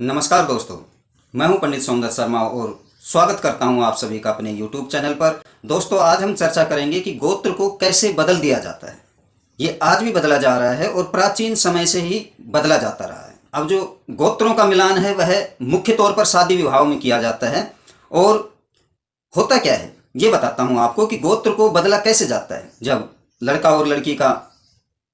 नमस्कार दोस्तों, मैं हूं पंडित सोमदत्त शर्मा और स्वागत करता हूं आप सभी का अपने YouTube चैनल पर। दोस्तों, आज हम चर्चा करेंगे कि गोत्र को कैसे बदल दिया जाता है। ये आज भी बदला जा रहा है और प्राचीन समय से ही बदला जाता रहा है। अब जो गोत्रों का मिलान है वह मुख्य तौर पर शादी विवाहों में किया जाता है। और होता क्या है ये बताता हूँ आपको कि गोत्र को बदला कैसे जाता है। जब लड़का और लड़की का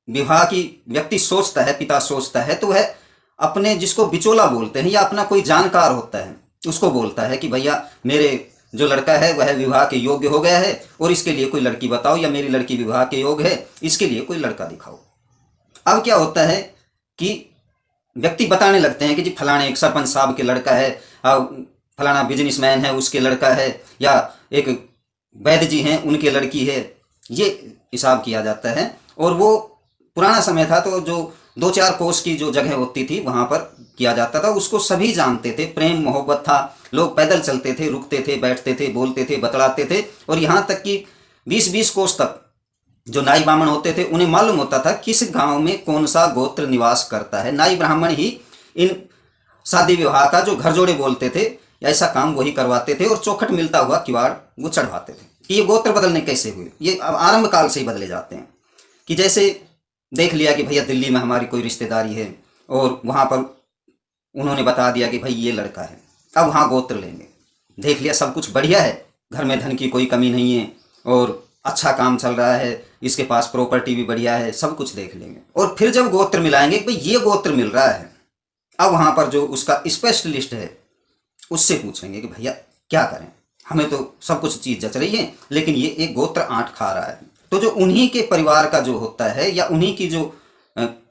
विवाह की व्यक्ति सोचता है, पिता सोचता है, तो वह अपने जिसको बिचौला बोलते हैं या अपना कोई जानकार होता है उसको बोलता है कि भैया मेरे जो लड़का है वह विवाह के योग्य हो गया है और इसके लिए कोई लड़की बताओ, या मेरी लड़की विवाह के योग्य है इसके लिए कोई लड़का दिखाओ। अब क्या होता है कि व्यक्ति बताने लगते हैं कि जी फलाने एक सरपंच साहब के लड़का है, फलाना बिजनेसमैन है उसके लड़का है, या एक वैद्य जी हैं उनके लड़की है। ये हिसाब किया जाता है। और वो पुराना समय था तो जो 2-4 कोस की जो जगह होती थी वहां पर किया जाता था। उसको सभी जानते थे, प्रेम मोहब्बत था, लोग पैदल चलते थे, रुकते थे, बैठते थे, बोलते थे, बतलाते थे। और यहाँ तक कि 20-20 कोस तक जो नाई ब्राह्मण होते थे उन्हें मालूम होता था किस गांव में कौन सा गोत्र निवास करता है। नाई ब्राह्मण ही इन शादी विवाह का जो घर जोड़े बोलते थे ऐसा काम वही करवाते थे और चौखट मिलता हुआ किवाड़ वो चढ़वाते थे। कि ये गोत्र बदलने कैसे हुए, ये अब आरंभ काल से ही बदले जाते हैं। कि जैसे देख लिया कि भैया दिल्ली में हमारी कोई रिश्तेदारी है और वहाँ पर उन्होंने बता दिया कि भाई ये लड़का है, अब वहाँ गोत्र लेंगे। देख लिया सब कुछ बढ़िया है, घर में धन की कोई कमी नहीं है और अच्छा काम चल रहा है, इसके पास प्रॉपर्टी भी बढ़िया है, सब कुछ देख लेंगे। और फिर जब गोत्र मिलाएंगे भाई ये गोत्र मिल रहा है, अब वहाँ पर जो उसका स्पेशलिस्ट है उससे पूछेंगे कि भैया क्या करें, हमें तो सब कुछ चीज़ जच रही है लेकिन ये एक गोत्र आंट खा रहा है। तो जो उन्हीं के परिवार का जो होता है या उन्हीं की जो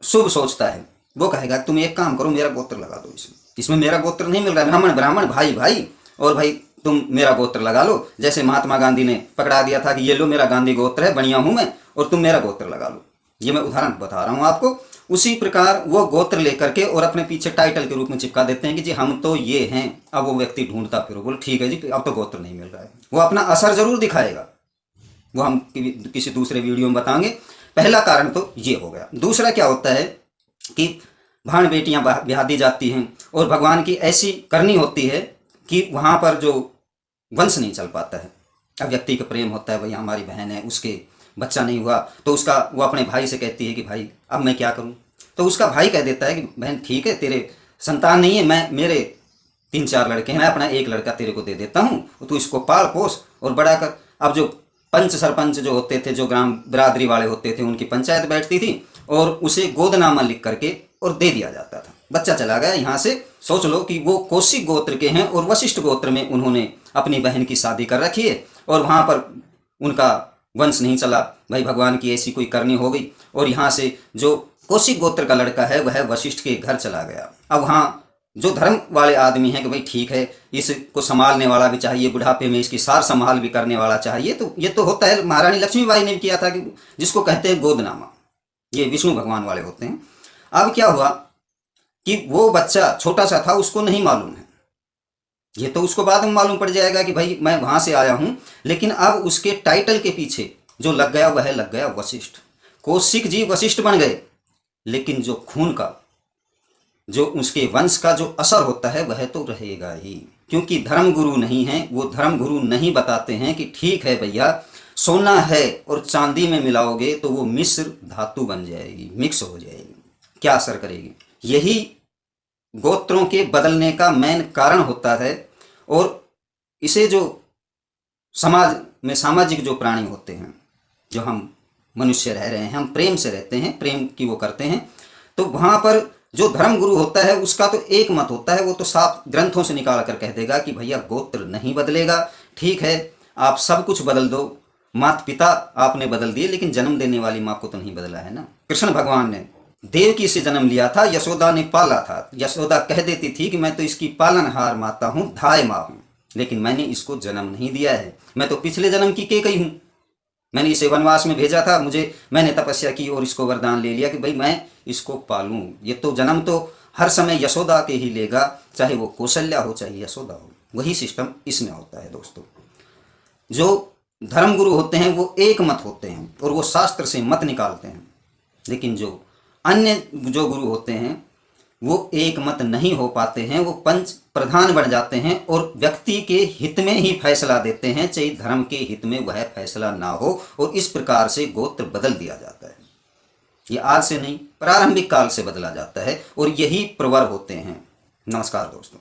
शुभ सोचता है वो कहेगा तुम एक काम करो, मेरा गोत्र लगा दो, इसमें मेरा गोत्र नहीं मिल रहा है, ब्राह्मण ब्राह्मण भाई भाई, और भाई तुम मेरा गोत्र लगा लो। जैसे महात्मा गांधी ने पकड़ा दिया था कि ये लो मेरा गांधी गोत्र है, बढ़िया हूं मैं, और तुम मेरा गोत्र लगा लो। ये मैं उदाहरण बता रहा हूँ आपको। उसी प्रकार वो गोत्र लेकर के और अपने पीछे टाइटल के रूप में चिपका देते हैं कि जी हम तो ये हैं। अब वो व्यक्ति ढूंढता फिर बोले ठीक है जी अब तो गोत्र नहीं मिल रहा है। वो अपना असर जरूर दिखाएगा, वो हम किसी दूसरे वीडियो में बताएंगे। पहला कारण तो ये हो गया। दूसरा क्या होता है कि भाण बेटियां ब्याह दी जाती हैं और भगवान की ऐसी करनी होती है कि वहाँ पर जो वंश नहीं चल पाता है। अब व्यक्ति का प्रेम होता है, भैया हमारी बहन है, उसके बच्चा नहीं हुआ, तो उसका वो अपने भाई से कहती है कि भाई अब मैं क्या करूँ। तो उसका भाई कह देता है कि बहन ठीक है तेरे संतान नहीं है, मैं मेरे 3-4 लड़के हैं, मैं अपना एक लड़का तेरे को दे देता हूँ, तू इसको पाल पोस और बड़ा कर। अब जो पंच सरपंच जो होते थे, जो ग्राम बिरादरी वाले होते थे, उनकी पंचायत बैठती थी और उसे गोदनामा लिख करके और दे दिया जाता था। बच्चा चला गया यहाँ से। सोच लो कि वो कौशिक गोत्र के हैं और वशिष्ठ गोत्र में उन्होंने अपनी बहन की शादी कर रखी है और वहाँ पर उनका वंश नहीं चला। भाई भगवान की ऐसी कोई करनी हो गई और यहाँ से जो कौशिक गोत्र का लड़का है वह वशिष्ठ के घर चला गया। अब वहाँ जो धर्म वाले आदमी हैं कि भाई ठीक है इसको संभालने वाला भी चाहिए, बुढ़ापे में इसकी सार संभाल भी करने वाला चाहिए। तो ये तो होता है, महारानी लक्ष्मीबाई ने भी किया था कि जिसको कहते हैं गोदनामा, ये विष्णु भगवान वाले होते हैं। अब क्या हुआ कि वो बच्चा छोटा सा था, उसको नहीं मालूम है, ये तो उसको बाद में मालूम पड़ जाएगा कि भाई मैं वहां से आया हूं। लेकिन अब उसके टाइटल के पीछे जो लग गया वह लग गया वशिष्ठ। कौशिक जी वशिष्ठ बन गए, लेकिन जो खून का जो उसके वंश का जो असर होता है वह तो रहेगा ही, क्योंकि धर्म गुरु नहीं है। वो धर्म गुरु नहीं बताते हैं कि ठीक है भैया सोना है और चांदी में मिलाओगे तो वो मिश्र धातु बन जाएगी, मिक्स हो जाएगी, क्या असर करेगी। यही गोत्रों के बदलने का मेन कारण होता है। और इसे जो समाज में सामाजिक जो प्राणी होते हैं, जो हम मनुष्य रह रहे हैं, हम प्रेम से रहते हैं, प्रेम की वो करते हैं, तो वहाँ पर जो धर्म गुरु होता है उसका तो एक मत होता है। वो तो साफ ग्रंथों से निकाल कर कह देगा कि भैया गोत्र नहीं बदलेगा, ठीक है आप सब कुछ बदल दो, माता पिता आपने बदल दिए लेकिन जन्म देने वाली माँ को तो नहीं बदला है ना। कृष्ण भगवान ने देवकी से जन्म लिया था, यशोदा ने पाला था। यशोदा कह देती थी कि मैं तो इसकी पालनहार माता हूँ, धाय माँ हूँ, लेकिन मैंने इसको जन्म नहीं दिया है, मैं तो पिछले जन्म की केकई हूँ, मैंने इसे वनवास में भेजा था, मैंने तपस्या की और इसको वरदान ले लिया कि भाई मैं इसको पालूं। ये तो जन्म तो हर समय यशोदा के ही लेगा, चाहे वो कौशल्या हो चाहे यशोदा हो। वही सिस्टम इसमें होता है दोस्तों। जो धर्म गुरु होते हैं वो एक मत होते हैं और वो शास्त्र से मत निकालते हैं, लेकिन जो अन्य जो गुरु होते हैं वो एक मत नहीं हो पाते हैं, वो पंच प्रधान बन जाते हैं और व्यक्ति के हित में ही फैसला देते हैं, चाहे धर्म के हित में वह फैसला ना हो। और इस प्रकार से गोत्र बदल दिया जाता है। ये आज से नहीं, प्रारंभिक काल से बदला जाता है और यही प्रवर होते हैं। नमस्कार दोस्तों।